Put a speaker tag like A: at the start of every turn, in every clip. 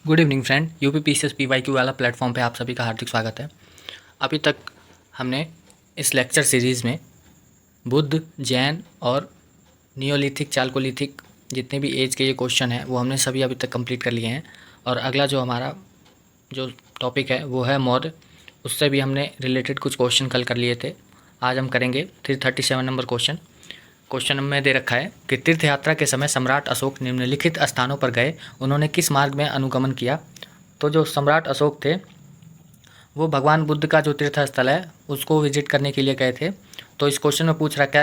A: Good evening friend. UPPCS PYQ वाला platform पे आप सभी का हार्दिक स्वागत है। अभी तक हमने इस लेक्चर सीरीज़ में बुद्ध, जैन और नियोलिथिक, चालकोलिथिक जितने भी एज के ये क्वेश्चन हैं वो हमने सभी अभी तक कंप्लीट कर लिए हैं। और अगला जो हमारा जो टॉपिक है वो है मौर्य। उससे भी हमने रिलेटेड कुछ क्वेश्चन कल कर लिए थे। आज हम करेंगे 337 नंबर क्वेश्चन में दे रखा है कि तीर्थ यात्रा के समय सम्राट अशोक निम्नलिखित स्थानों पर गए, उन्होंने किस मार्ग में अनुगमन किया। तो जो सम्राट अशोक थे वो भगवान बुद्ध का जो तीर्थ स्थल है उसको विजिट करने के लिए गए थे। तो इस क्वेश्चन में पूछ रखा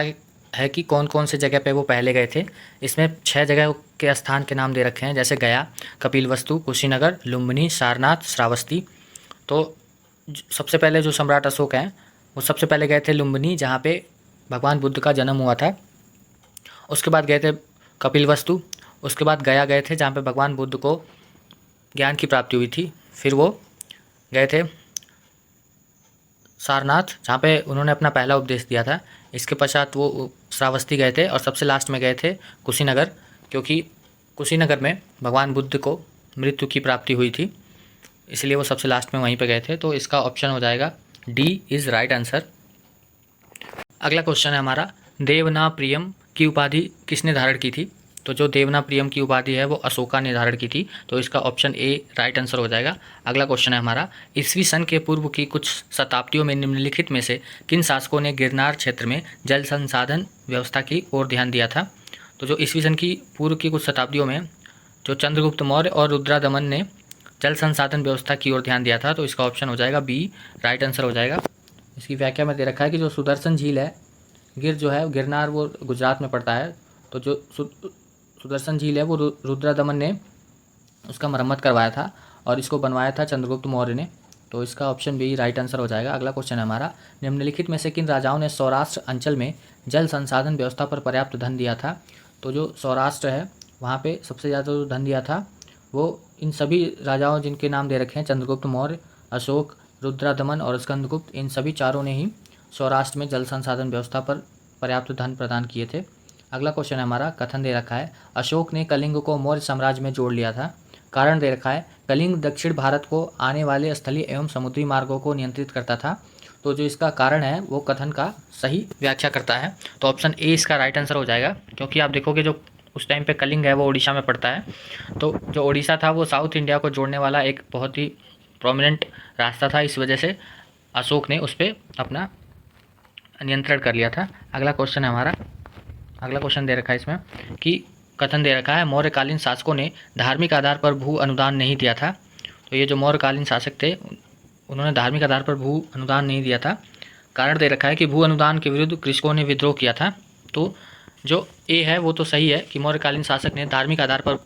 A: है कि कौन कौन से जगह पे वो पहले गए थे। इसमें 6 जगह के स्थान के नाम दे रखे हैं, जैसे गया, कपिलवस्तु, कुशीनगर, लुम्बिनी, सारनाथ, श्रावस्ती। तो सबसे पहले जो सम्राट अशोक हैं वो सबसे पहले गए थे लुम्बिनी, जहाँ पे भगवान बुद्ध का जन्म हुआ था। उसके बाद गए थे कपिलवस्तु। उसके बाद गया गए थे, जहाँ पे भगवान बुद्ध को ज्ञान की प्राप्ति हुई थी। फिर वो गए थे सारनाथ, जहाँ पे उन्होंने अपना पहला उपदेश दिया था। इसके पश्चात वो श्रावस्ती गए थे और सबसे लास्ट में गए थे कुशीनगर, क्योंकि कुशीनगर में भगवान बुद्ध को मृत्यु की प्राप्ति हुई थी, इसलिए वो सबसे लास्ट में वहीं पे गए थे। तो इसका ऑप्शन हो जाएगा डी इज़ राइट आंसर। अगला क्वेश्चन है हमारा, देवना प्रियम की उपाधि किसने धारण की थी। तो जो देवना प्रियम की उपाधि है वो अशोका ने धारण की थी, तो इसका ऑप्शन ए राइट आंसर हो जाएगा। अगला क्वेश्चन है हमारा, ईसवी सन के पूर्व की कुछ शताब्दियों में निम्नलिखित में से किन शासकों ने गिरनार क्षेत्र में जल संसाधन व्यवस्था की ओर ध्यान दिया था। तो जो ईसवी सन की पूर्व की कुछ शताब्दियों में जो चंद्रगुप्त मौर्य और रुद्रादमन ने जल संसाधन व्यवस्था की ओर ध्यान दिया था, तो इसका ऑप्शन हो जाएगा बी राइट आंसर हो जाएगा। इसकी व्याख्या में दे रखा है कि जो सुदर्शन झील है, गिर जो है गिरनार वो गुजरात में पड़ता है, तो जो सुदर्शन झील है वो रुद्रादमन ने उसका मरम्मत करवाया था और इसको बनवाया था चंद्रगुप्त मौर्य ने, तो इसका ऑप्शन बी राइट आंसर हो जाएगा। अगला क्वेश्चन है हमारा, निम्नलिखित में से किन राजाओं ने सौराष्ट्र अंचल में जल संसाधन व्यवस्था पर पर्याप्त धन दिया था। तो जो सौराष्ट्र है वहाँ पे सबसे ज़्यादा जो धन दिया था वो इन सभी राजाओं जिनके नाम दे रखे हैं, चंद्रगुप्त मौर्य, अशोक, रुद्रादमन और स्कंदगुप्त, इन सभी चारों ने ही सौराष्ट्र में जल संसाधन व्यवस्था पर पर्याप्त धन प्रदान किए थे। अगला क्वेश्चन है हमारा, कथन दे रखा है, अशोक ने कलिंग को मौर्य साम्राज्य में जोड़ लिया था। कारण दे रखा है, कलिंग दक्षिण भारत को आने वाले स्थलीय एवं समुद्री मार्गों को नियंत्रित करता था। तो जो इसका कारण है वो कथन का सही व्याख्या करता है, तो ऑप्शन ए इसका राइट आंसर हो जाएगा। क्योंकि आप देखोगे जो उस टाइम पे कलिंग है वो उड़ीसा में पड़ता है, तो जो उड़ीसा था वो साउथ इंडिया को जोड़ने वाला एक बहुत ही प्रोमिनेंट रास्ता था, इस वजह से अशोक ने उस पर अपना नियंत्रण कर लिया था। अगला क्वेश्चन है हमारा, अगला क्वेश्चन दे रखा है इसमें कि कथन दे रखा है, मौर्यकालीन शासकों ने धार्मिक आधार पर भू अनुदान नहीं दिया था। तो ये जो मौर्यकालीन शासक थे उन्होंने धार्मिक आधार पर भू अनुदान नहीं दिया था। कारण दे रखा है कि भू अनुदान के विरुद्ध कृषकों ने विद्रोह किया था। तो जो ए है वो तो सही है कि मौर्यकालीन शासक ने धार्मिक आधार पर,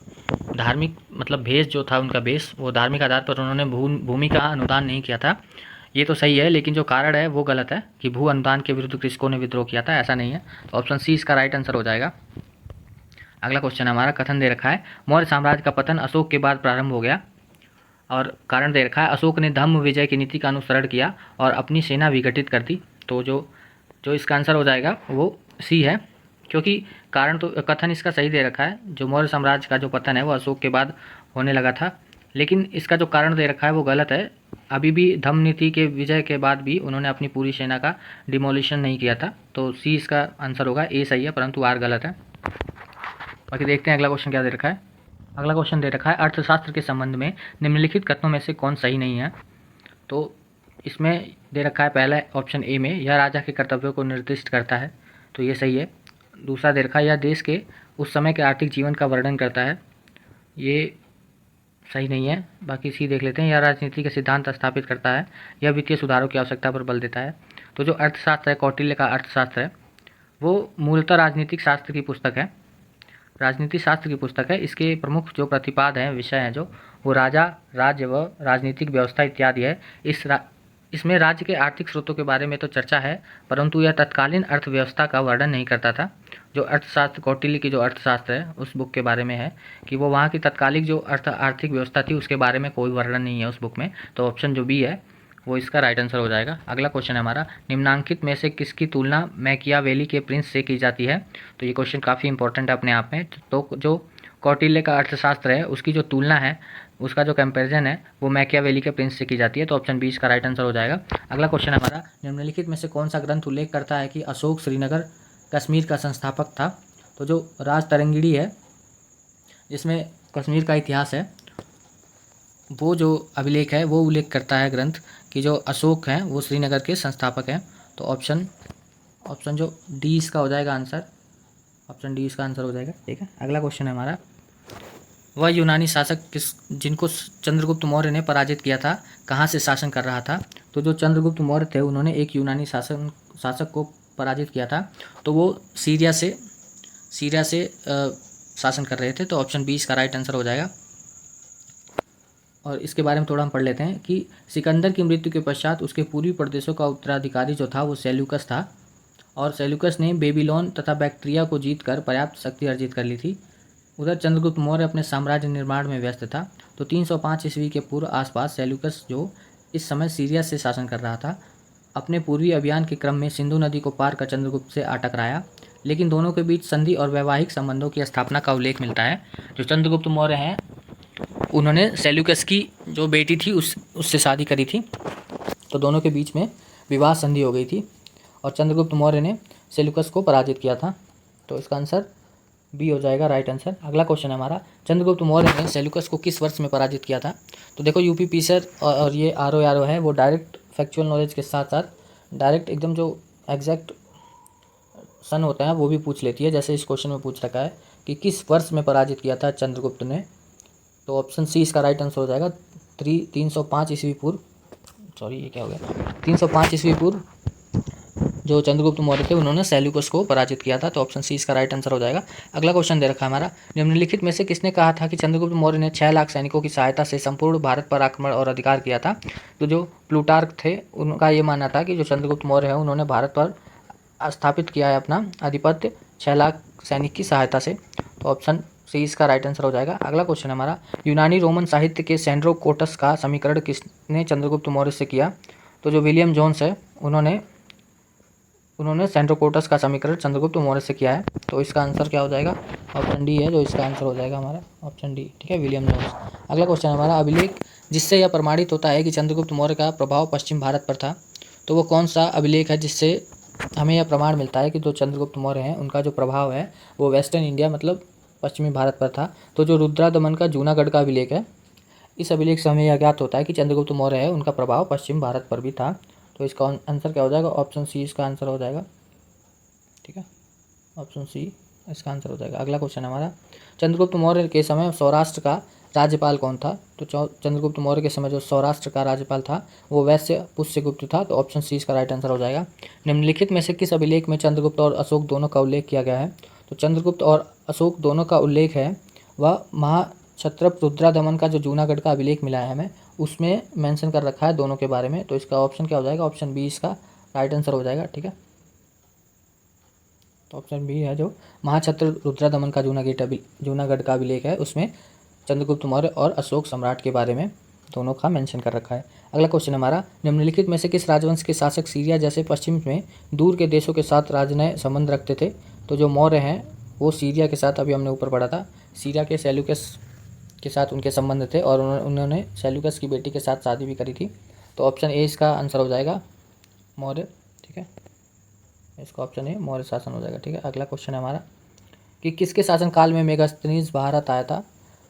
A: धार्मिक मतलब भेष जो था उनका बेस, वो धार्मिक आधार पर उन्होंने भूमि का अनुदान नहीं किया था, ये तो सही है। लेकिन जो कारण है वो गलत है कि भू अनुदान के विरुद्ध कृषकों ने विद्रोह किया था, ऐसा नहीं है। तो ऑप्शन सी इसका राइट आंसर हो जाएगा। अगला क्वेश्चन हमारा, कथन दे रखा है, मौर्य साम्राज्य का पतन अशोक के बाद प्रारंभ हो गया। और कारण दे रखा है, अशोक ने धम्म विजय की नीति का अनुसरण किया और अपनी सेना विघटित कर दी। तो जो इसका आंसर हो जाएगा वो सी है, क्योंकि कारण तो कथन इसका सही दे रखा है, जो मौर्य साम्राज्य का जो पतन है वो अशोक के बाद होने लगा था। लेकिन इसका जो कारण दे रखा है वो गलत है। अभी भी धम्म नीति के विजय के बाद भी उन्होंने अपनी पूरी सेना का डिमोलिशन नहीं किया था। तो सी इसका आंसर होगा, ए सही है परंतु आर गलत है। बाकी देखते हैं अगला क्वेश्चन क्या दे रखा है। अगला क्वेश्चन दे रखा है, अर्थशास्त्र के संबंध में निम्नलिखित कथनों में से कौन सही नहीं है। तो इसमें दे रखा है पहला ऑप्शन ए में, यह राजा के कर्तव्यों को निर्दिष्ट करता है, तो ये सही है। दूसरा दे रखा है, यह देश के उस समय के आर्थिक जीवन का वर्णन करता है, ये सही नहीं है। बाकी सी देख लेते हैं, यह राजनीति के सिद्धांत स्थापित करता है, यह वित्तीय सुधारों की आवश्यकता पर बल देता है। तो जो अर्थशास्त्र है, कौटिल्य का अर्थशास्त्र है, वो मूलतः राजनीतिक शास्त्र की पुस्तक है, राजनीति शास्त्र की पुस्तक है। इसके प्रमुख जो प्रतिपाद हैं, विषय हैं जो, वो राजा, राज्य व राजनीतिक व्यवस्था इत्यादि है। इसमें राज्य के आर्थिक स्रोतों के बारे में तो चर्चा है, परंतु यह तत्कालीन अर्थव्यवस्था का वर्णन नहीं करता था। जो अर्थशास्त्र, कौटिल्य की जो अर्थशास्त्र है उस बुक के बारे में है कि वो वहाँ की तत्कालिक जो आर्थिक व्यवस्था थी उसके बारे में कोई वर्णन नहीं है उस बुक में। तो ऑप्शन जो बी है वो इसका राइट आंसर हो जाएगा। अगला क्वेश्चन है हमारा, निम्नांकित में से किसकी तुलना मैकियावेली के प्रिंस से की जाती है। तो ये क्वेश्चन काफ़ी इंपॉर्टेंट है अपने आप में। तो जो कौटिल्य का अर्थशास्त्र है उसकी जो तुलना है उसका जो कंपैरिजन है वो मैकियावेली के प्रिंस से की जाती है। तो ऑप्शन बी इसका राइट आंसर हो जाएगा। अगला क्वेश्चन हमारा, निम्नलिखित में से कौन सा ग्रंथ उल्लेख करता है कि अशोक श्रीनगर कश्मीर का संस्थापक था? तो जो राज तरंगिणी है जिसमें कश्मीर का इतिहास है, वो जो अभिलेख है वो उल्लेख करता है ग्रंथ कि जो अशोक हैं वो श्रीनगर के संस्थापक हैं। तो ऑप्शन जो डी इसका हो जाएगा आंसर, ऑप्शन डी इसका आंसर हो जाएगा। ठीक है, अगला क्वेश्चन है हमारा, वह यूनानी शासक जिनको चंद्रगुप्त मौर्य ने पराजित किया था कहाँ से शासन कर रहा था? तो जो चंद्रगुप्त मौर्य थे उन्होंने एक यूनानी शासक को पराजित किया था, तो वो सीरिया से शासन कर रहे थे। तो ऑप्शन बी इसका राइट आंसर हो जाएगा। और इसके बारे में थोड़ा हम पढ़ लेते हैं कि सिकंदर की मृत्यु के पश्चात उसके पूर्वी प्रदेशों का उत्तराधिकारी जो था वो सेल्यूकस था, और सेल्यूकस ने बेबीलोन तथा बैक्ट्रिया को जीतकर पर्याप्त शक्ति अर्जित कर ली थी। उधर चंद्रगुप्त मौर्य अपने साम्राज्य निर्माण में व्यस्त था। तो 305 ईस्वी के पूर्व आसपास सेल्यूकस जो इस समय सीरिया से शासन कर रहा था, अपने पूर्वी अभियान के क्रम में सिंधु नदी को पार कर चंद्रगुप्त से आ टकराया, लेकिन दोनों के बीच संधि और वैवाहिक संबंधों की स्थापना का उल्लेख मिलता है। जो चंद्रगुप्त मौर्य हैं उन्होंने सेल्यूकस की जो बेटी थी उससे शादी करी थी, तो दोनों के बीच में विवाह संधि हो गई थी और चंद्रगुप्त मौर्य ने सेल्यूकस को पराजित किया था। तो इसका आंसर बी हो जाएगा राइट आंसर। अगला क्वेश्चन है हमारा, चंद्रगुप्त मौर्य ने सेल्यूकस को किस वर्ष में पराजित किया था? तो देखो यूपी पीसर और ये आर है वो डायरेक्ट फैक्चुअल नॉलेज के साथ साथ डायरेक्ट एकदम जो एग्जैक्ट सन होता है वो भी पूछ लेती है। जैसे इस क्वेश्चन में पूछ रखा है कि किस वर्ष में पराजित किया था चंद्रगुप्त ने, तो ऑप्शन सी इसका राइट आंसर हो जाएगा। 305 ईस्वी पूर्व, सॉरी ये क्या हो गया, 305 ईस्वी पूर्व जो चंद्रगुप्त मौर्य थे उन्होंने सेल्यूकस को पराजित किया था। तो ऑप्शन सी इसका राइट आंसर हो जाएगा। अगला क्वेश्चन दे रखा है हमारा, निम्नलिखित में से किसने कहा था कि चंद्रगुप्त मौर्य ने 6 लाख सैनिकों की सहायता से संपूर्ण भारत पर आक्रमण और अधिकार किया था? तो जो प्लूटार्क थे उनका ये मानना था कि जो चंद्रगुप्त मौर्य है उन्होंने भारत पर स्थापित किया है अपना आधिपत्य 6 लाख सैनिक की सहायता से। तो ऑप्शन सी इसका राइट आंसर हो जाएगा। अगला क्वेश्चन हमारा, यूनानी रोमन साहित्य के सेंड्रोकोटस का समीकरण किसने चंद्रगुप्त मौर्य से किया? तो जो विलियम जोन्स है उन्होंने सेंड्रोकोटस का समीकरण चंद्रगुप्त मौर्य से किया है। तो इसका आंसर क्या हो जाएगा? ऑप्शन डी है जो इसका आंसर हो जाएगा हमारा, ऑप्शन डी। ठीक है, विलियम जोन्स। अगला क्वेश्चन हमारा, अभिलेख जिससे यह प्रमाणित होता है कि चंद्रगुप्त मौर्य का प्रभाव पश्चिम भारत पर था, तो वो कौन सा अभिलेख है जिससे हमें यह प्रमाण मिलता है कि जो चंद्रगुप्त मौर्य हैं उनका जो प्रभाव है वो वेस्टर्न इंडिया मतलब पश्चिमी भारत पर था? तो जो रुद्रादमन का जूनागढ़ का अभिलेख है, इस अभिलेख से हमें यह ज्ञात होता है कि चंद्रगुप्त मौर्य है उनका प्रभाव पश्चिम भारत पर भी था। तो इसका आंसर क्या हो जाएगा? ऑप्शन सी इसका आंसर हो जाएगा। ठीक है, ऑप्शन सी इसका आंसर हो जाएगा। अगला क्वेश्चन हमारा, चंद्रगुप्त मौर्य के समय सौराष्ट्र का राज्यपाल कौन था? तो चंद्रगुप्त मौर्य के समय जो सौराष्ट्र का राज्यपाल था वो वैश्य पुष्यगुप्त था। तो ऑप्शन सी इसका राइट आंसर हो जाएगा। निम्नलिखित में से किस अभिलेख में चंद्रगुप्त और अशोक दोनों का उल्लेख किया गया है? तो चंद्रगुप्त और अशोक दोनों का उल्लेख है वह महाक्षत्रप रुद्रादमन का जो जूनागढ़ का अभिलेख मिला है हमें, उसमें मेंशन कर रखा है दोनों के बारे में। तो इसका ऑप्शन क्या हो जाएगा? ऑप्शन बी इसका राइट आंसर हो जाएगा। ठीक है, तो ऑप्शन बी है जो महाक्षत्र रुद्रादमन का जूनागढ़ का अभिलेख है, उसमें चंद्रगुप्त मौर्य और अशोक सम्राट के बारे में दोनों का मेंशन कर रखा है। अगला क्वेश्चन हमारा, निम्नलिखित में से किस राजवंश के शासक सीरिया जैसे पश्चिम में दूर के देशों के साथ राजनय संबंध रखते थे? तो जो मौर्य हैं वो सीरिया के साथ, अभी हमने ऊपर पढ़ा था, सीरिया के सेल्यूकस के साथ उनके संबंध थे और उन्होंने सेल्यूकस की बेटी के साथ शादी भी करी थी। तो ऑप्शन ए इसका आंसर हो जाएगा, मौर्य। ठीक है, इसका ऑप्शन ए मौर्य शासन हो जाएगा। ठीक है, अगला क्वेश्चन है हमारा कि किसके शासनकाल में मेगास्थनीज भारत आया था?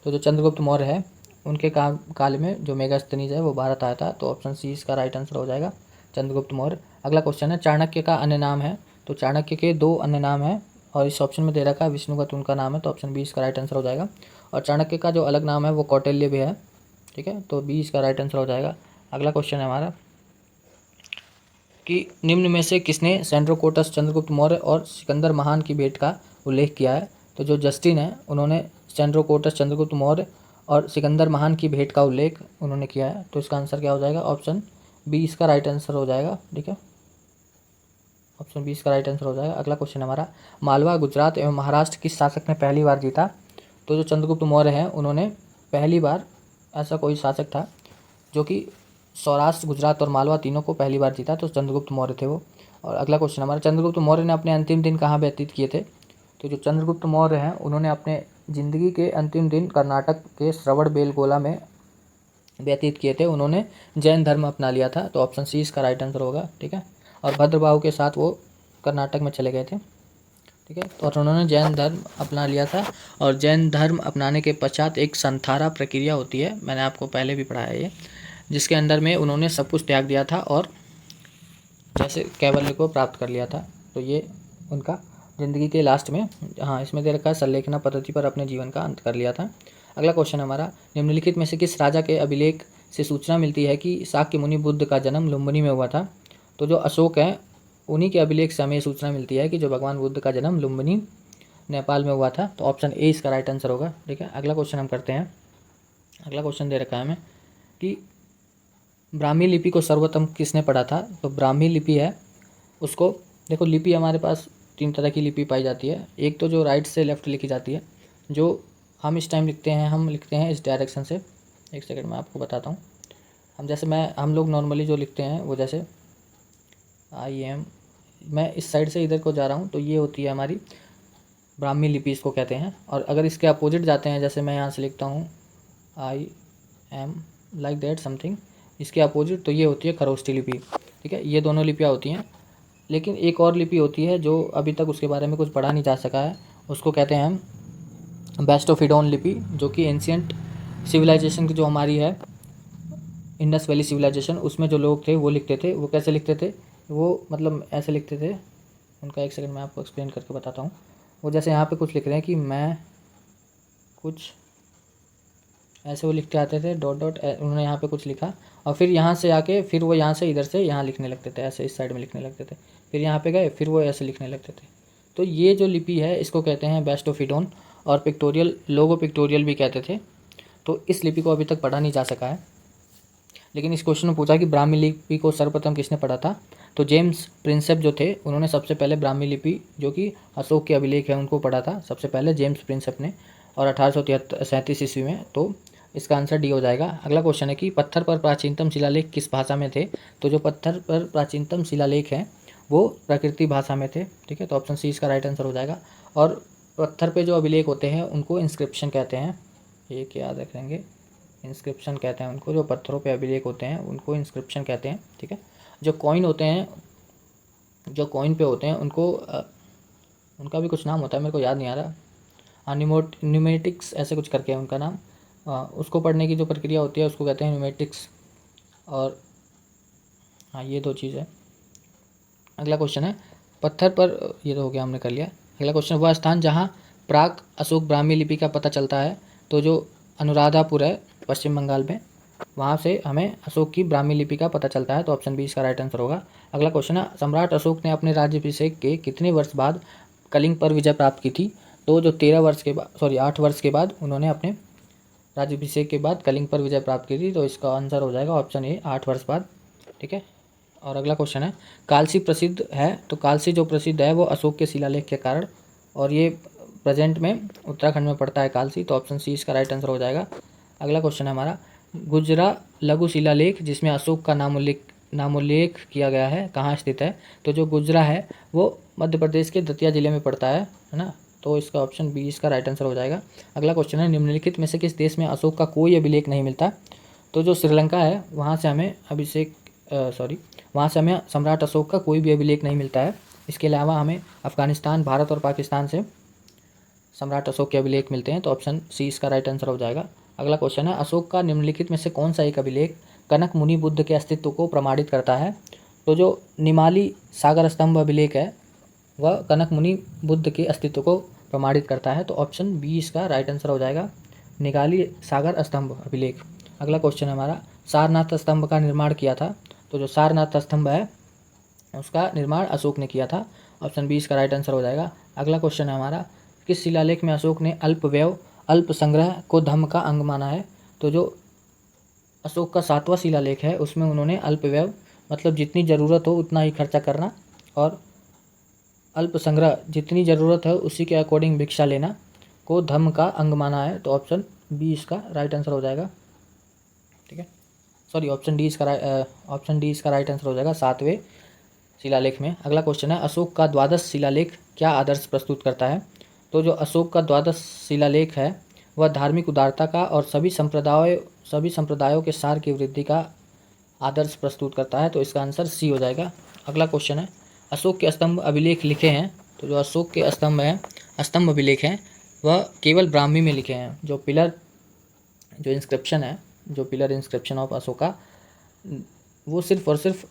A: तो जो चंद्रगुप्त मौर्य है उनके काल में जो मेगास्थनीज है वो भारत आया था। तो ऑप्शन सी इसका राइट आंसर हो जाएगा, चंद्रगुप्त मौर्य। अगला क्वेश्चन है, चाणक्य का अन्य नाम है? तो चाणक्य के 2 अन्य नाम हैं और इस ऑप्शन में दे रखा है विष्णुगुप्त उनका नाम है। तो ऑप्शन बी इसका राइट आंसर हो जाएगा। और चाणक्य का जो अलग नाम है वो कौटिल्य भी है। ठीक है, तो बी इसका राइट आंसर हो जाएगा। अगला क्वेश्चन है हमारा कि निम्न में से किसने सेंड्रोकोटस चंद्रगुप्त मौर्य और सिकंदर महान की भेंट का उल्लेख किया है? तो जो जस्टिन है उन्होंने सेंड्रोकोटस चंद्रगुप्त मौर्य और सिकंदर महान की भेंट का उल्लेख उन्होंने किया है। तो इसका आंसर क्या हो जाएगा? ऑप्शन बी इसका राइट आंसर हो जाएगा। ठीक है, ऑप्शन बी इसका राइट आंसर हो जाएगा। अगला क्वेश्चन हमारा, मालवा, गुजरात एवं महाराष्ट्र किस शासक ने पहली बार जीता? तो जो चंद्रगुप्त मौर्य हैं उन्होंने पहली बार, ऐसा कोई शासक था जो कि सौराष्ट्र, गुजरात और मालवा तीनों को पहली बार जीता, तो चंद्रगुप्त मौर्य थे वो। और अगला क्वेश्चन हमारा, चंद्रगुप्त मौर्य ने अपने अंतिम दिन कहाँ व्यतीत किए थे? तो जो चंद्रगुप्त मौर्य हैं उन्होंने अपने ज़िंदगी के अंतिम दिन कर्नाटक के श्रवणबेलगोला में व्यतीत किए थे, उन्होंने जैन धर्म अपना लिया था। तो ऑप्शन सी इसका राइट आंसर होगा। ठीक है, और भद्रबाहु के साथ वो कर्नाटक में चले गए थे। ठीक है, तो और उन्होंने जैन धर्म अपना लिया था। और जैन धर्म अपनाने के पश्चात एक संथारा प्रक्रिया होती है, मैंने आपको पहले भी पढ़ा है ये, जिसके अंदर में उन्होंने सब कुछ त्याग दिया था और जैसे कैवल्य को प्राप्त कर लिया था। तो ये उनका ज़िंदगी के लास्ट में, हाँ इसमें दे रखा है, संलेखना पद्धति पर अपने जीवन का अंत कर लिया था। अगला क्वेश्चन हमारा, निम्नलिखित में से किस राजा के अभिलेख से सूचना मिलती है कि शाक्य मुनि बुद्ध का जन्म लुम्बिनी में हुआ था? तो जो अशोक हैं उन्हीं के अभिलेख से हमें सूचना मिलती है कि जो भगवान बुद्ध का जन्म लुम्बिनी नेपाल में हुआ था। तो ऑप्शन ए इसका राइट आंसर होगा। ठीक है, अगला क्वेश्चन हम करते हैं। अगला क्वेश्चन दे रखा है हमें कि ब्राह्मी लिपि को सर्वप्रथम किसने पढ़ा था? तो ब्राह्मी लिपि है उसको, देखो लिपि हमारे पास 3 तरह की लिपि पाई जाती है। एक तो जो राइट से लेफ़्ट लिखी जाती है, जो हम इस टाइम लिखते हैं, हम लिखते हैं इस डायरेक्शन से। एक सेकंड मैं आपको बताता हूँ। हम लोग नॉर्मली जो लिखते हैं वो जैसे मैं इस साइड से इधर को जा रहा हूँ, तो ये होती है हमारी ब्राह्मी लिपि, इसको कहते हैं। और अगर इसके अपोजिट जाते हैं, जैसे मैं यहाँ से लिखता हूँ IM लाइक दैट समथिंग, इसके अपोजिट, तो ये होती है खरोष्ठी लिपि। ठीक है, ये दोनों लिपियाँ होती हैं। लेकिन एक और लिपि होती है जो अभी तक उसके बारे में कुछ पढ़ा नहीं जा सका है, उसको कहते हैं हम बेस्टोफिडोन लिपि, जो कि एंशियंट सिविलाइजेशन की जो हमारी है इंडस वैली सिविलाइजेशन, उसमें जो लोग थे वो लिखते थे। वो कैसे लिखते थे? वो मतलब ऐसे लिखते थे उनका, एक सेकंड मैं आपको एक्सप्लेन करके बताता हूँ। वो जैसे यहाँ पे कुछ लिख रहे हैं कि मैं कुछ, ऐसे वो लिख के आते थे डॉट डॉट, उन्होंने यहाँ पे कुछ लिखा और फिर यहाँ से आके फिर वो यहाँ से इधर से यहाँ लिखने लगते थे, ऐसे इस साइड में लिखने लगते थे, फिर यहाँ पे गए फिर वो ऐसे लिखने लगते थे। तो ये जो लिपि है इसको कहते हैं बेस्टोफिडोन, और पिक्टोरियल, लोगो पिक्टोरियल भी कहते थे। तो इस लिपि को अभी तक पढ़ा नहीं जा सका है। लेकिन इस क्वेश्चन में पूछा कि ब्राह्मी लिपि को सर्वप्रथम किसने पढ़ा था? तो जेम्स प्रिंसेप जो थे उन्होंने सबसे पहले ब्राह्मी लिपि, जो कि अशोक के अभिलेख है, उनको पढ़ा था सबसे पहले जेम्स प्रिंसेप ने, और 1837 ईस्वी में। तो इसका आंसर डी हो जाएगा। अगला क्वेश्चन है कि पत्थर पर प्राचीनतम शिलालेख किस भाषा में थे? तो जो पत्थर पर प्राचीनतम शिलालेख हैं वो प्राकृतिक भाषा में थे। ठीक है, तो ऑप्शन सी इसका राइट आंसर हो जाएगा। और पत्थर पे जो अभिलेख होते हैं उनको इंस्क्रिप्शन कहते हैं, एक याद रखेंगे, इंस्क्रिप्शन कहते हैं उनको। जो पत्थरों पे अभिलेख होते हैं उनको इंस्क्रिप्शन कहते हैं। ठीक है, जो कॉइन होते हैं, जो कॉइन पे होते हैं उनको उनका भी कुछ नाम होता है, मेरे को याद नहीं आ रहा, न्यूमेटिक्स ऐसे कुछ करके है उनका नाम। उसको पढ़ने की जो प्रक्रिया होती है उसको कहते हैं न्यूमेटिक्स। और हाँ, ये 2 चीज़ है। अगला क्वेश्चन है पत्थर पर, ये तो हो गया, हमने कर लिया। अगला क्वेश्चन, वह स्थान जहाँ प्राक अशोक ब्राह्मी लिपि का पता चलता है? तो जो अनुराधापुर है पश्चिम बंगाल में, वहाँ से हमें अशोक की ब्राह्मी लिपि का पता चलता है। तो ऑप्शन बी इसका राइट आंसर होगा। अगला क्वेश्चन है, सम्राट अशोक ने अपने राज्याभिषेक के कितने वर्ष बाद कलिंग पर विजय प्राप्त की थी? तो जो 8 वर्ष के बाद उन्होंने अपने राज्याभिषेक के बाद कलिंग पर विजय प्राप्त की थी। तो इसका आंसर हो जाएगा ऑप्शन ए, 8 वर्ष बाद। ठीक है, और अगला क्वेश्चन है, कालसी प्रसिद्ध है? तो कालसी जो प्रसिद्ध है वो अशोक के शिलालेख के कारण, और ये प्रेजेंट में उत्तराखंड में पड़ता है कालसी। तो ऑप्शन सी इसका राइट आंसर हो जाएगा। अगला क्वेश्चन है हमारा, गुजरा लघु शिलालेख जिसमें अशोक का नामोल्लेख किया गया है कहाँ स्थित है? तो जो गुजरा है वो मध्य प्रदेश के दतिया जिले में पड़ता है ना। तो इसका ऑप्शन बी इसका राइट आंसर हो जाएगा। अगला क्वेश्चन है, निम्नलिखित में से किस देश में अशोक का कोई अभिलेख नहीं मिलता? तो जो श्रीलंका है वहाँ से हमें वहाँ से हमें सम्राट अशोक का कोई भी अभिलेख नहीं मिलता है। इसके अलावा हमें अफगानिस्तान, भारत और पाकिस्तान से सम्राट अशोक के अभिलेख मिलते हैं। तो ऑप्शन सी इसका राइट आंसर हो जाएगा। अगला क्वेश्चन है, अशोक का निम्नलिखित में से कौन सा एक अभिलेख कनक मुनि बुद्ध के अस्तित्व को प्रमाणित करता है? तो जो निमाली सागर स्तंभ अभिलेख है वह कनक मुनि बुद्ध के अस्तित्व को प्रमाणित करता है। तो ऑप्शन बी इसका राइट आंसर हो जाएगा, निगाली सागर स्तंभ अभिलेख। अगला क्वेश्चन है हमारा, सारनाथ स्तंभ का निर्माण किया था? तो जो सारनाथ स्तंभ है उसका निर्माण अशोक ने किया था। ऑप्शन बी इसका राइट आंसर हो जाएगा। अगला क्वेश्चन है हमारा, किस शिलालेख में अशोक ने अल्पव्यय अल्प संग्रह को धर्म का अंग माना है? तो जो अशोक का 7वां शिलालेख है उसमें उन्होंने अल्पव्यय मतलब जितनी ज़रूरत हो उतना ही खर्चा करना, और अल्प संग्रह जितनी ज़रूरत है उसी के अकॉर्डिंग भिक्षा लेना को धर्म का अंग माना है। तो ऑप्शन बी इसका राइट आंसर हो जाएगा। ठीक है, सॉरी, ऑप्शन डी इसका राइट आंसर हो जाएगा 7वें शिलालेख में। अगला क्वेश्चन है, अशोक का 12 शिलालेख क्या आदर्श प्रस्तुत करता है? तो जो अशोक का 12 शिलालेख है वह धार्मिक उदारता का और सभी सभी संप्रदायों के सार की वृद्धि का आदर्श प्रस्तुत करता है, तो इसका आंसर सी हो जाएगा। अगला क्वेश्चन है, अशोक के स्तंभ अभिलेख लिखे हैं, तो जो अशोक के स्तंभ अभिलेख हैं वह केवल ब्राह्मी में लिखे हैं। जो इंस्क्रिप्शन है, जो पिलर इंस्क्रिप्शन ऑफ अशोका, वो सिर्फ और सिर्फ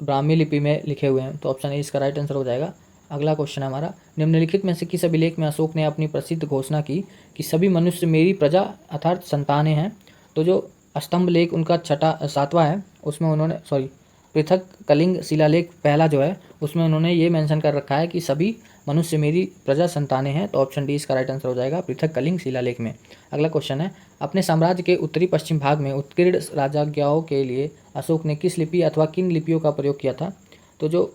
A: ब्राह्मी लिपि में लिखे हुए हैं, तो ऑप्शन ए इसका राइट आंसर हो जाएगा। अगला क्वेश्चन है हमारा, निम्नलिखित में से किस अभिलेख में अशोक ने अपनी प्रसिद्ध घोषणा की कि सभी मनुष्य मेरी प्रजा अर्थात संतानें हैं। तो जो स्तंभ लेख उनका 7वां है, उसमें उन्होंने पृथक कलिंग शिलालेख पहला जो है उसमें उन्होंने ये मेंशन कर रखा है कि सभी मनुष्य मेरी प्रजा संतानें हैं, तो ऑप्शन डी इसका राइट आंसर हो जाएगा, पृथक कलिंग शिलालेख में। अगला क्वेश्चन है, अपने साम्राज्य के उत्तरी पश्चिम भाग में उत्कीर्ण राजज्ञाओं के लिए अशोक ने किस लिपि अथवा किन लिपियों का प्रयोग किया था। तो जो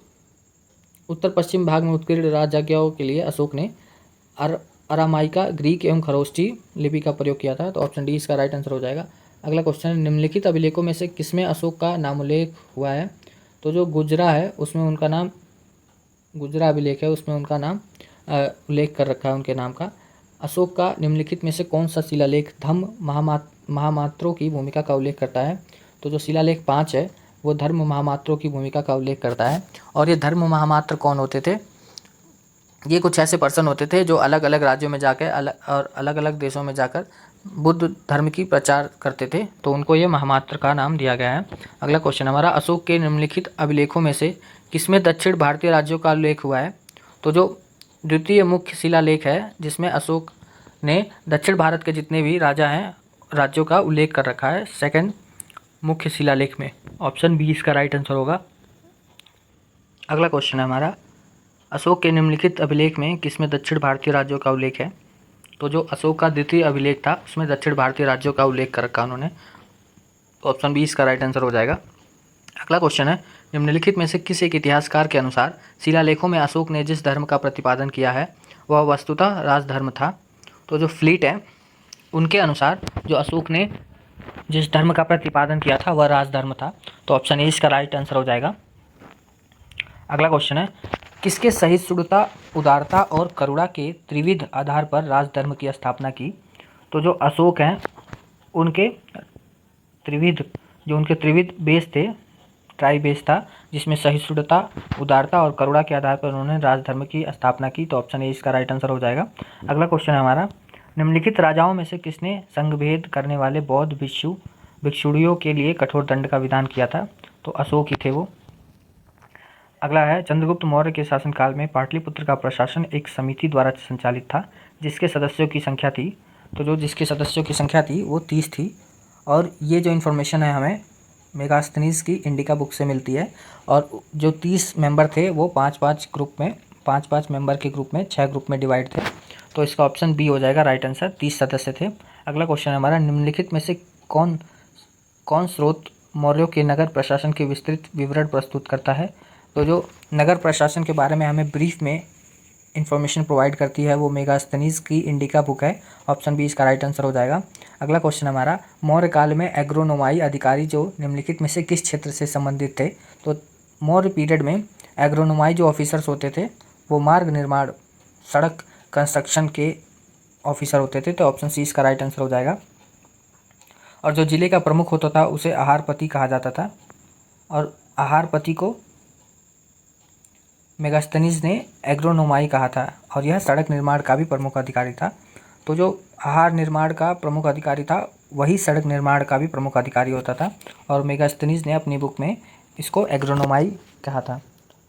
A: उत्तर पश्चिम भाग में उत्कीर्ण राजज्ञाओं के लिए अशोक ने अरामाइका, ग्रीक एवं खरोष्ठी लिपि का प्रयोग किया था, तो ऑप्शन डी इसका राइट आंसर हो जाएगा। अगला क्वेश्चन है, निम्नलिखित अभिलेखों में से किसमें अशोक का नामोल्लेख हुआ है। तो जो गुजरा है उसमें उनका नाम, गुजरा अभिलेख है उसमें उनका नाम उल्लेख कर रखा है उनके नाम का। अशोक का निम्नलिखित में से कौन सा शिलालेख धर्म महामात्रों की भूमिका का उल्लेख करता है। तो जो शिलालेख 5 है वो धर्म महामात्रों की भूमिका का उल्लेख करता है। और ये धर्म महामात्र कौन होते थे, ये कुछ ऐसे पर्सन होते थे जो अलग अलग राज्यों में जाकर अलग अलग देशों में जाकर बुद्ध धर्म की प्रचार करते थे, तो उनको ये महामात्र का नाम दिया गया है। अगला क्वेश्चन हमारा, अशोक के निम्नलिखित अभिलेखों में से किसमें दक्षिण भारतीय राज्यों का उल्लेख हुआ है। तो जो द्वितीय मुख्य शिलालेख है जिसमें अशोक ने दक्षिण भारत के जितने भी राजा हैं राज्यों का उल्लेख कर रखा है सेकंड मुख्य शिलालेख में, ऑप्शन बी इसका राइट आंसर होगा। अगला क्वेश्चन है हमारा, अशोक के निम्नलिखित अभिलेख में किसमें दक्षिण भारतीय राज्यों का उल्लेख है। तो जो अशोक का द्वितीय अभिलेख था उसमें दक्षिण भारतीय राज्यों का उल्लेख कर रखा उन्होंने, तो ऑप्शन बी इसका राइट आंसर हो जाएगा। अगला क्वेश्चन है, निम्नलिखित में से किस एक इतिहासकार के अनुसार शिलालेखों में अशोक ने जिस धर्म का प्रतिपादन किया है वह वस्तुतः राजधर्म था। तो जो फ्लीट है उनके अनुसार जो अशोक ने जिस धर्म का प्रतिपादन किया था वह राजधर्म था, तो ऑप्शन ए इसका राइट आंसर हो जाएगा। अगला क्वेश्चन है, किसके सहिष्णुता, उदारता और करुणा के त्रिविध आधार पर राजधर्म की स्थापना की। तो जो अशोक हैं उनके त्रिविध बेस थे, ट्राई बेस था, जिसमें सहिष्णुता, उदारता और करुणा के आधार पर उन्होंने राजधर्म की स्थापना की, तो ऑप्शन ए इसका राइट आंसर हो जाएगा। अगला क्वेश्चन है हमारा, निम्नलिखित राजाओं में से किसने संघभेद करने वाले बौद्ध भिक्षुणियों के लिए कठोर दंड का विधान किया था। तो अशोक ही थे वो। अगला है, चंद्रगुप्त मौर्य के शासनकाल में पाटलिपुत्र का प्रशासन एक समिति द्वारा संचालित था जिसके सदस्यों की संख्या थी। तो जो जिसके सदस्यों की संख्या थी वो 30 थी। और ये जो इन्फॉर्मेशन है हमें मेगास्थनीज की इंडिका बुक से मिलती है। और जो 30 मेंबर थे वो 5-5 ग्रुप में, 5-5 मेंबर के ग्रुप में 6 ग्रुप में डिवाइड थे, तो इसका ऑप्शन बी हो जाएगा राइट आंसर, 30 सदस्य थे। अगला क्वेश्चन है हमारा, निम्नलिखित में से कौन स्रोत मौर्यों के नगर प्रशासन के विस्तृत विवरण प्रस्तुत करता है। तो जो नगर प्रशासन के बारे में हमें ब्रीफ में इंफॉर्मेशन प्रोवाइड करती है वो मेगास्थनीज की इंडिका बुक है, ऑप्शन बी इसका राइट आंसर हो जाएगा। अगला क्वेश्चन हमारा, मौर्य काल में एग्रोनोमाई अधिकारी जो निम्नलिखित में से किस क्षेत्र से संबंधित थे। तो मौर्य पीरियड में एग्रोनोमाई जो ऑफिसर्स होते थे वो मार्ग निर्माण, सड़क कंस्ट्रक्शन के ऑफिसर होते थे, तो ऑप्शन सी इसका राइट आंसर हो जाएगा। और जो जिले का प्रमुख होता था उसे आहारपति कहा जाता था, और आहारपति को मेगास्थनीज ने एग्रोनोमाई कहा था, और यह सड़क निर्माण का भी प्रमुख अधिकारी था। तो जो आहार निर्माण का प्रमुख अधिकारी था वही सड़क निर्माण का भी प्रमुख अधिकारी होता था, और मेगास्थनीज ने अपनी बुक में इसको एग्रोनोमाई कहा था।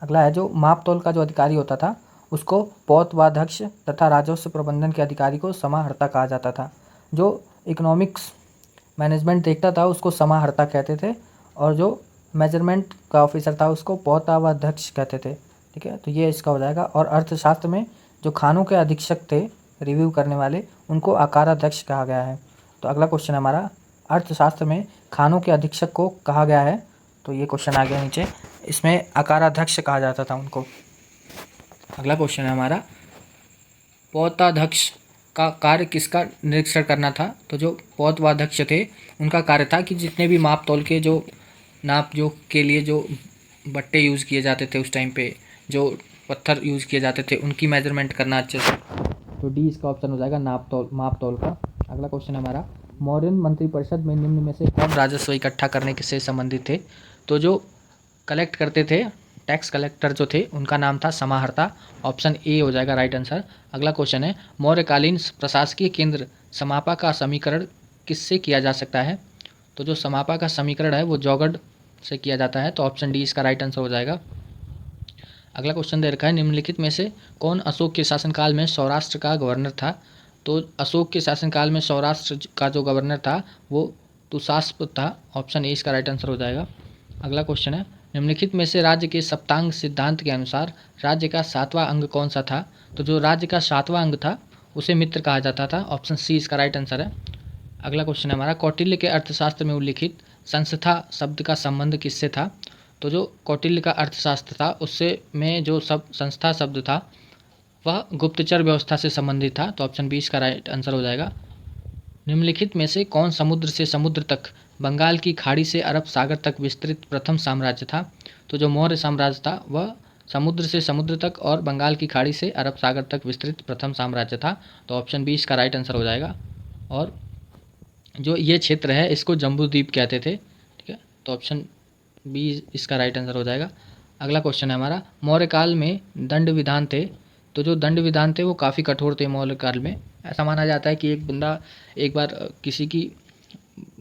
A: अगला है, जो मापतोल का जो अधिकारी होता था उसको पौतवाध्यक्ष तथा राजस्व प्रबंधन के अधिकारी को समाहर्ता कहा जाता था। जो इकोनॉमिक्स मैनेजमेंट देखता था उसको समाहर्ता कहते थे, और जो मेजरमेंट का ऑफिसर था उसको पौतवाध्यक्ष कहते थे। ठीक है, तो ये इसका हो जाएगा। और अर्थशास्त्र में जो खानों के अधीक्षक थे, रिव्यू करने वाले, उनको आकाराध्यक्ष कहा गया है। तो अगला क्वेश्चन हमारा, अर्थशास्त्र में खानों के अधीक्षक को कहा गया है, तो ये क्वेश्चन आ गया नीचे, इसमें आकाराध्यक्ष कहा जाता था उनको। अगला क्वेश्चन है हमारा, पौताध्यक्ष का कार्य किसका निरीक्षण करना था। तो जो पौतवाध्यक्ष थे उनका कार्य था कि जितने भी माप तोल के जो नाप जो के लिए जो बट्टे यूज़ किए जाते थे उस टाइम पे, जो पत्थर यूज़ किए जाते थे उनकी मेजरमेंट करना अच्छे से, तो डी इसका ऑप्शन हो जाएगा माप तोल का। अगला क्वेश्चन हमारा, मौर्यन मंत्रिपरिषद में निम्न में से कौन राजस्व इकट्ठा करने से संबंधित थे? तो जो कलेक्ट करते थे, टैक्स कलेक्टर जो थे, उनका नाम था समाहर्ता। ऑप्शन ए हो जाएगा राइट आंसर। अगला क्वेश्चन है, मौर्यकालीन प्रशासकीय केंद्र समापा का समीकरण किससे किया जा सकता है? तो जो समापा का समीकरण है वो जौगढ़ से किया जाता है, तो ऑप्शन डी इसका राइट आंसर हो जाएगा। अगला क्वेश्चन दे रखा है, निम्नलिखित में से कौन अशोक के शासनकाल में सौराष्ट्र का गवर्नर था? तो अशोक के शासनकाल में सौराष्ट्र का जो गवर्नर था वो तुषास्प था। ऑप्शन ए इसका राइट आंसर हो जाएगा। अगला क्वेश्चन है, निम्नलिखित में से राज्य के सप्तांग सिद्धांत के अनुसार राज्य का 7वां अंग कौन सा था? तो जो राज्य का 7वां अंग था उसे मित्र कहा जाता था। ऑप्शन सी इसका राइट आंसर है। अगला क्वेश्चन है हमारा, कौटिल्य के अर्थशास्त्र में उल्लिखित संस्था शब्द का संबंध किससे था? तो जो कौटिल्य का अर्थशास्त्र था उससे में जो संस्था शब्द था वह गुप्तचर व्यवस्था से संबंधित था, तो ऑप्शन बी इसका राइट आंसर हो जाएगा। निम्नलिखित में से कौन समुद्र से समुद्र तक, बंगाल की खाड़ी से अरब सागर तक विस्तृत प्रथम साम्राज्य था? तो जो मौर्य साम्राज्य था वह समुद्र से समुद्र तक और बंगाल की खाड़ी से अरब सागर तक विस्तृत प्रथम साम्राज्य था, तो ऑप्शन बी इसका राइट आंसर हो जाएगा। और जो ये क्षेत्र है इसको जम्बूद्वीप कहते थे, ठीक है, तो ऑप्शन बी इसका राइट आंसर हो जाएगा। अगला क्वेश्चन है हमारा, मौर्य काल में दंड विधान थे, तो जो दंड विधान थे वो काफ़ी कठोर थे मौर्य काल में। ऐसा माना जाता है कि एक बंदा एक बार किसी की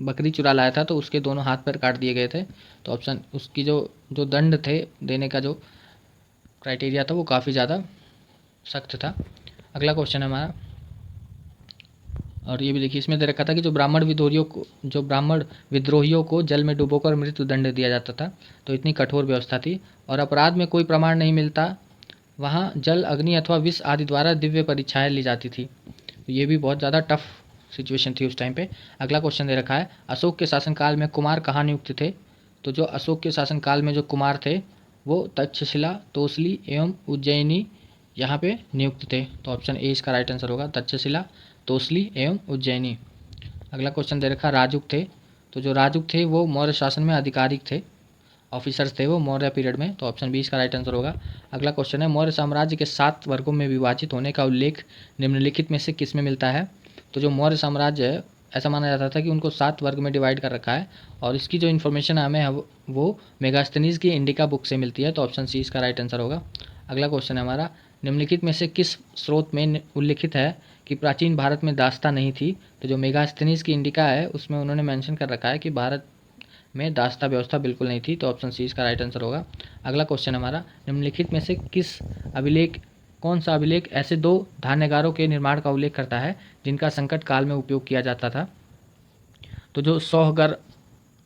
A: बकरी चुरा लाया था तो उसके दोनों हाथ पैर काट दिए गए थे, तो ऑप्शन उसकी जो जो दंड थे देने का जो क्राइटेरिया था वो काफ़ी ज़्यादा सख्त था। अगला क्वेश्चन है हमारा, और ये भी देखिए इसमें दे रखा था कि जो ब्राह्मण विद्रोहियों को जल में डुबोकर मृत्यु दंड दिया जाता था, तो इतनी कठोर व्यवस्था थी। और अपराध में कोई प्रमाण नहीं मिलता वहाँ जल, अग्नि अथवा विष आदि द्वारा दिव्य परीक्षाएं ली जाती थी। तो ये भी बहुत ज़्यादा टफ सिचुएशन थी उस टाइम पे। अगला क्वेश्चन दे रखा है, अशोक के शासनकाल में कुमार कहाँ नियुक्त थे? तो जो अशोक के शासनकाल में जो कुमार थे वो तक्षशिला, तोसली एवं उज्जैनी यहाँ पे नियुक्त थे, तो ऑप्शन ए इसका राइट आंसर होगा, तक्षशिला, तोसली एवं उज्जैनी। अगला क्वेश्चन दे रखा, राजुक थे, तो जो राजुक थे वो मौर्य शासन में अधिकारिक थे, ऑफिसर्स थे वो मौर्य पीरियड में, तो ऑप्शन बी इसका राइट आंसर होगा। अगला क्वेश्चन है, मौर्य साम्राज्य के 7 वर्गों में विभाजित होने का उल्लेख निम्नलिखित में से किस में मिलता है? तो जो मौर्य साम्राज्य है ऐसा माना जाता था कि उनको 7 वर्ग में डिवाइड कर रखा है, और इसकी जो इन्फॉर्मेशन हमें है वो मेगास्थनीज की इंडिका बुक से मिलती है, तो ऑप्शन सी इसका राइट आंसर होगा। अगला क्वेश्चन है हमारा, निम्नलिखित में से किस स्रोत में उल्लिखित है कि प्राचीन भारत में दास्ता नहीं थी? तो जो मेगास्थनीज की इंडिका है उसमें उन्होंने मेंशन कर रखा है कि भारत में दास्ता व्यवस्था बिल्कुल नहीं थी, तो ऑप्शन सी इसका राइट आंसर होगा। अगला क्वेश्चन हमारा, निम्नलिखित में से कौन सा अभिलेख ऐसे 2 धान्यगारों के निर्माण का उल्लेख करता है जिनका संकट काल में उपयोग किया जाता था? तो जो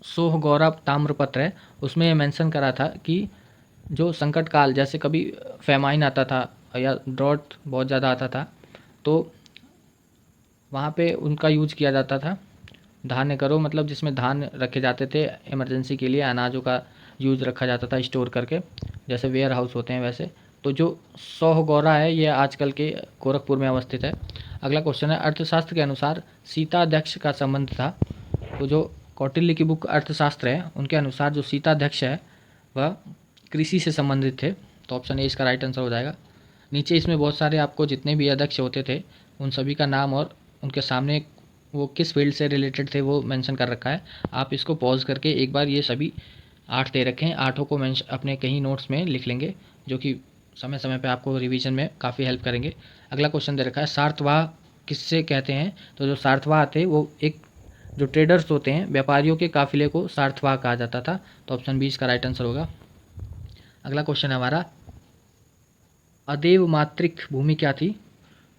A: सोहगौरा ताम्रपत्र है उसमें ये मेंशन करा था कि जो संकट काल, जैसे कभी फेमाइन आता था या ड्रॉट बहुत ज़्यादा आता था, तो वहाँ पे उनका यूज किया जाता था। धान्य करो मतलब जिसमें धान रखे जाते थे इमरजेंसी के लिए, अनाजों का यूज रखा जाता था स्टोर करके, जैसे वेयर हाउस होते हैं वैसे। तो जो सोहगौरा है ये आजकल के गोरखपुर में अवस्थित है। अगला क्वेश्चन है, अर्थशास्त्र के अनुसार सीताध्यक्ष का संबंध था? तो जो कौटिल्य की बुक अर्थशास्त्र है उनके अनुसार जो सीताध्यक्ष है वह कृषि से संबंधित थे, तो ऑप्शन ए इसका राइट आंसर हो जाएगा। नीचे इसमें बहुत सारे आपको जितने भी अध्यक्ष होते थे उन सभी का नाम और उनके सामने वो किस फील्ड से रिलेटेड थे वो मेंशन कर रखा है। आप इसको पॉज करके एक बार ये सभी 8 दे रखे हैं, 8 को अपने कहीं नोट्स में लिख लेंगे, जो कि समय समय पे आपको रिवीजन में काफ़ी हेल्प करेंगे। अगला क्वेश्चन दे रखा है, सार्थवाह किससे कहते हैं? तो जो सार्थवाह थे वो एक जो ट्रेडर्स होते हैं, व्यापारियों के काफिले को सार्थवाह कहा जाता था, तो ऑप्शन बी इसका राइट आंसर होगा। अगला क्वेश्चन है हमारा, अदेव मात्रिक भूमि क्या थी?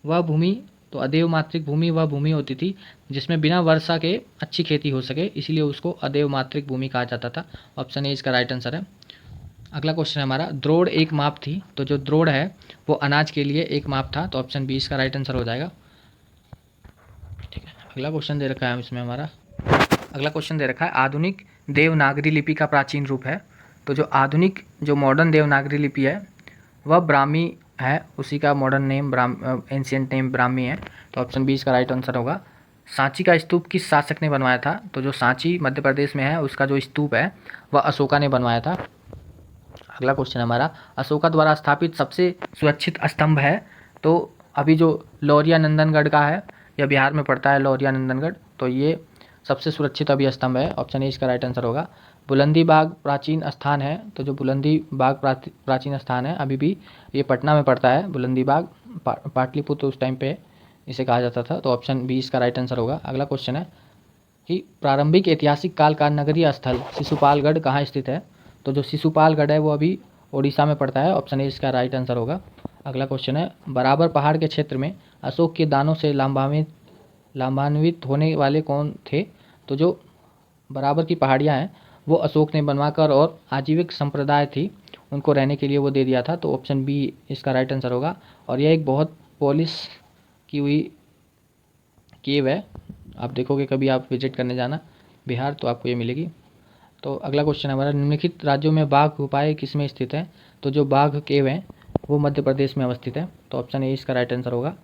A: वह भूमि, तो अदेव मात्रिक भूमि वह भूमि होती थी जिसमें बिना वर्षा के अच्छी खेती हो सके, इसीलिए उसको अदेव मात्रिक भूमि कहा जाता था। ऑप्शन ए इसका राइट आंसर है। अगला क्वेश्चन है हमारा, द्रोड़ एक माप थी, तो जो द्रोड़ है वो अनाज के लिए एक माप था, तो ऑप्शन बी इसका राइट आंसर हो जाएगा। ठीक है, अगला क्वेश्चन दे रखा है इसमें हमारा, अगला क्वेश्चन दे रखा है, आधुनिक देवनागरी लिपि का प्राचीन रूप है? तो जो आधुनिक जो मॉडर्न देवनागरी लिपि है वह ब्राह्मी है, उसी का modern name ancient name Brahmi है, तो ऑप्शन बी इसका राइट आंसर होगा। सांची का स्तूप किस शासक ने बनवाया था? तो जो सांची मध्य प्रदेश में है उसका जो स्तूप है वह अशोका ने बनवाया था। अगला क्वेश्चन हमारा, अशोका द्वारा स्थापित सबसे सुरक्षित स्तंभ है? तो अभी जो लौरिया नंदनगढ़ का है, या बिहार में पड़ता है लौरिया नंदनगढ़, तो ये सबसे सुरक्षित अभी स्तंभ है, ऑप्शन ए इसका राइट आंसर होगा। बुलंदी बाग प्राचीन स्थान है, तो जो बुलंदी बाग प्राचीन स्थान है अभी भी ये पटना में पड़ता है। बुलंदी बाग पाटलिपुत्र उस टाइम पे इसे कहा जाता था, तो ऑप्शन बी इसका राइट आंसर होगा। अगला क्वेश्चन है कि प्रारंभिक ऐतिहासिक काल का नगरीय स्थल शिशुपालगढ़ कहाँ स्थित है? तो जो शिशुपालगढ़ है वो अभी ओडिशा में पड़ता है, ऑप्शन ए इसका राइट आंसर होगा। अगला क्वेश्चन है बराबर पहाड़ के क्षेत्र में अशोक के दानों से लाभान्वित होने वाले कौन थे? तो जो बराबर की पहाड़ियाँ हैं वो अशोक ने बनवाकर, और आजीविक संप्रदाय थी उनको रहने के लिए वो दे दिया था, तो ऑप्शन बी इसका राइट आंसर होगा। और यह एक बहुत पॉलिश की हुई केव है, आप देखोगे कभी आप विजिट करने जाना बिहार तो आपको ये मिलेगी। तो अगला क्वेश्चन है हमारा, निम्नलिखित राज्यों में बाघ गुफाएं किसमें स्थित है? तो जो बाघ केव है वो मध्य प्रदेश में अवस्थित है, तो ऑप्शन ए इसका राइट आंसर होगा।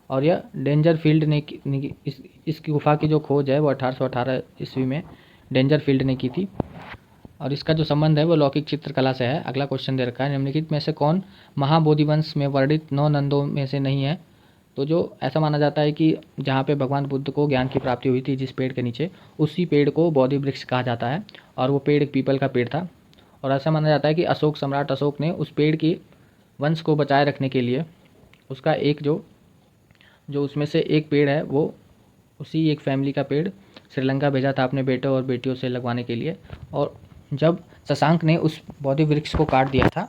A: और यह डेंजर फील्ड ने इस गुफा की जो खोज है वो 1818 ईस्वी में डेंजर फील्ड ने की थी, और इसका जो संबंध है वो लौकिक चित्रकला से है। अगला क्वेश्चन दे रखा है, निम्नलिखित में से कौन महाबोधिवंश में वर्णित 9 नंदों में से नहीं है? तो जो ऐसा माना जाता है कि जहाँ पे भगवान बुद्ध को ज्ञान की प्राप्ति हुई थी जिस पेड़ के नीचे, उसी पेड़ को बोधि वृक्ष कहा जाता है, और वो पेड़ एक पीपल का पेड़ था। और ऐसा माना जाता है कि अशोक सम्राट अशोक ने उस पेड़ की वंश को बचाए रखने के लिए उसका एक जो उसमें से एक पेड़ है वो उसी एक फैमिली का पेड़ श्रीलंका भेजा था अपने बेटों और बेटियों से लगवाने के लिए। और जब शशांक ने उस बोधि वृक्ष को काट दिया था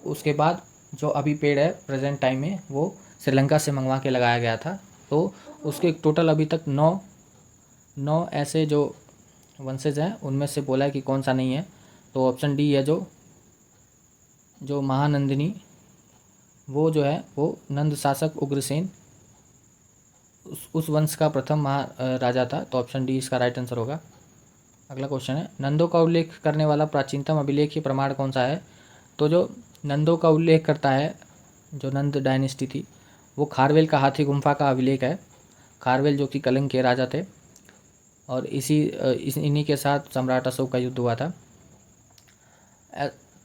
A: उसके बाद जो अभी पेड़ है प्रेजेंट टाइम में वो श्रीलंका से मंगवा के लगाया गया था। तो उसके टोटल अभी तक 9 ऐसे जो वंशज हैं उनमें से बोला है कि कौन सा नहीं है, तो ऑप्शन डी है जो महानंदिनी, वो जो है वो नंद शासक उग्रसेन उस वंश का प्रथम राजा था, तो ऑप्शन डी इसका राइट आंसर होगा। अगला क्वेश्चन है, नंदों का उल्लेख करने वाला प्राचीनतम अभिलेखीय प्रमाण कौन सा है? तो जो नंदों का उल्लेख करता है जो नंद डायनेस्टी थी वो खारवेल का हाथी गुम्फा का अभिलेख है। खारवेल जो कि कलिंग के राजा थे, और इन्हीं के साथ सम्राट अशोक का युद्ध हुआ था,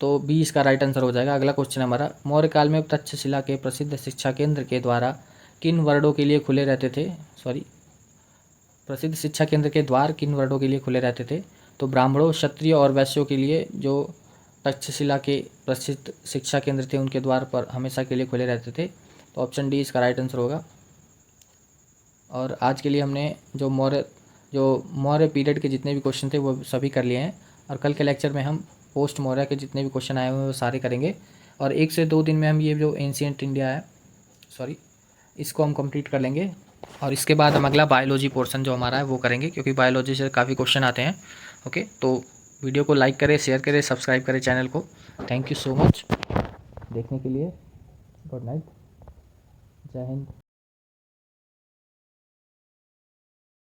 A: तो बी इसका राइट आंसर हो जाएगा। अगला क्वेश्चन है हमारा, मौर्य काल में तक्षशिला के प्रसिद्ध शिक्षा केंद्र के द्वारा किन वर्णों के लिए खुले रहते थे? प्रसिद्ध शिक्षा केंद्र के द्वार किन वर्णों के लिए खुले रहते थे? तो ब्राह्मणों, क्षत्रिय और वैश्यों के लिए जो तक्षशिला के प्रसिद्ध शिक्षा केंद्र थे उनके द्वार पर हमेशा के लिए खुले रहते थे, तो ऑप्शन डी इसका राइट आंसर होगा। और आज के लिए हमने जो मौर्य पीरियड के जितने भी क्वेश्चन थे वो सभी कर लिए हैं, और कल के लेक्चर में हम पोस्ट मौर्य के जितने भी क्वेश्चन आए हुए हैं वो सारे करेंगे, और 1 से 2 दिन में हम ये जो एंशिएंट इंडिया है इसको हम कंप्लीट कर लेंगे। और इसके बाद हम अगला बायोलॉजी पोर्शन जो हमारा है वो करेंगे, क्योंकि बायोलॉजी से काफ़ी क्वेश्चन आते हैं। ओके, तो वीडियो को लाइक करें, शेयर करें, सब्सक्राइब करें चैनल को। थैंक यू सो मच देखने के लिए। गुड नाइट, जय हिंद।